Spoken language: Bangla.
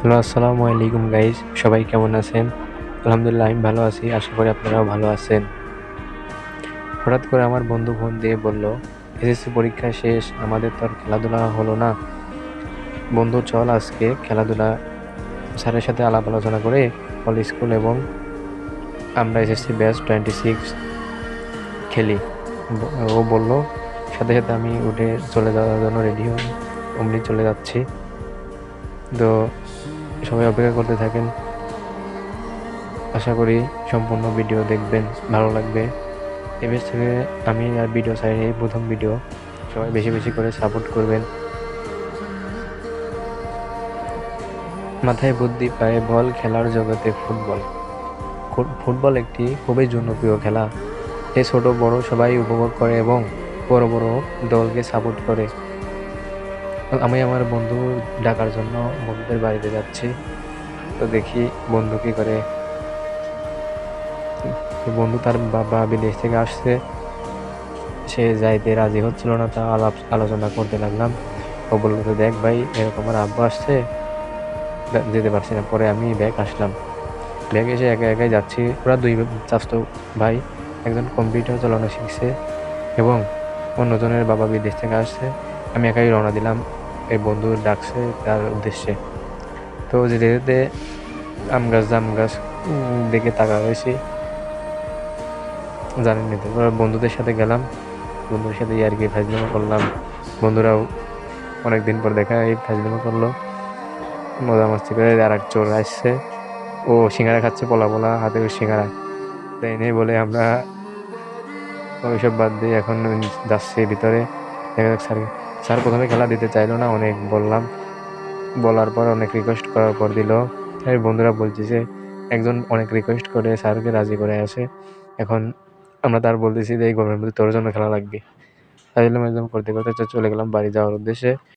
হ্যালো, আসসালামু আলাইকুম গাইস। সবাই কেমন আছেন? আলহামদুলিল্লাহ আমি ভালো আছি। আশা করি আপনারাও ভালো আছেন। হঠাৎ করে আমার বন্ধু ফোন দিয়ে বলল, এসএসসি পরীক্ষা শেষ, আমাদের তো আর খেলাধুলা হলো না। বন্ধু চল আজকে খেলাধুলা স্যারের সাথে আলাপ আলোচনা করে অল স্কুল এবং আমরা এসএসসি ব্যাচ 26 খেলি। ও বলল, সাথে সাথে আমি উঠে চলে যাওয়ার জন্য রেডি হই, অমনি চলে যাচ্ছি। তো সবাই অপেক্ষা করতে থাকেন। আশা করি সম্পূর্ণ ভিডিও দেখবেন, ভালো লাগবে। এবার থেকে আমি আর ভিডিও চাই, এই প্রথম ভিডিও। সবাই বেশি বেশি করে সাপোর্ট করবেন। মাথায় বুদ্ধি পায় বল, খেলার জগতে ফুটবল। ফুটবল একটি খুবই জনপ্রিয় খেলা। এ ছোট বড় সবাই উপভোগ করে এবং বড় বড় দলকে সাপোর্ট করে। আমি আমার বন্ধু ডাকার জন্য বন্ধুদের বাড়িতে যাচ্ছি। তো দেখি বন্ধু কি করে। বন্ধু তার বাবা বিদেশ থেকে আসছে, সে যাইতে রাজি হচ্ছিল না। তা আলাপ আলোচনা করতে লাগলাম। ও বললো যে, দেখ ভাই, এরকম আমার আব্বু আসছে, যেতে পারছি না। পরে আমি ব্যাগ আসলাম, ব্যাগ এসে একা একাই যাচ্ছি। ওরা দুই চাচতো ভাই, একজন কম্পিউটার চালানো শিখছে এবং অন্যজনের বাবা বিদেশ থেকে আসছে। আমি একাই রওনা দিলাম, এই বন্ধু ডাকছে তার উদ্দেশ্যে। তো যেতে যেতে আম গাছ জাম গাছ দেখে তাকা হয়েছি, জানেন নি তো। বন্ধুদের সাথে গেলাম, বন্ধুদের সাথে আর কি ফাজলামো করলাম। বন্ধুরাও অনেকদিন পর দেখা, এই ফাজলামো করলো, মজা মাস্তি করে। আর এক চোর আসছে, ও সিঙ্গারা খাচ্ছে, পলা পলা হাতে সিঙ্গারা তাই নেই বলে আমরা ওইসব বাদ দিয়ে এখন যাচ্ছি ভিতরে। দেখা যাক স্যার। স্যার প্রথমে খেলা দিতে চাইলো না, অনেক বললাম, বলার পর অনেক রিকোয়েস্ট করার পর দিল। তাই বন্ধুরা বলতেছে, একজন অনেক রিকোয়েস্ট করে স্যারকে রাজি করে আসে। এখন আমরা তার বলতেছি যে এই গরমের মধ্যে তোর জন্য খেলা লাগবে। তাই জন্য একদম করতে করতে চলে গেলাম বাড়ি যাওয়ার উদ্দেশ্যে।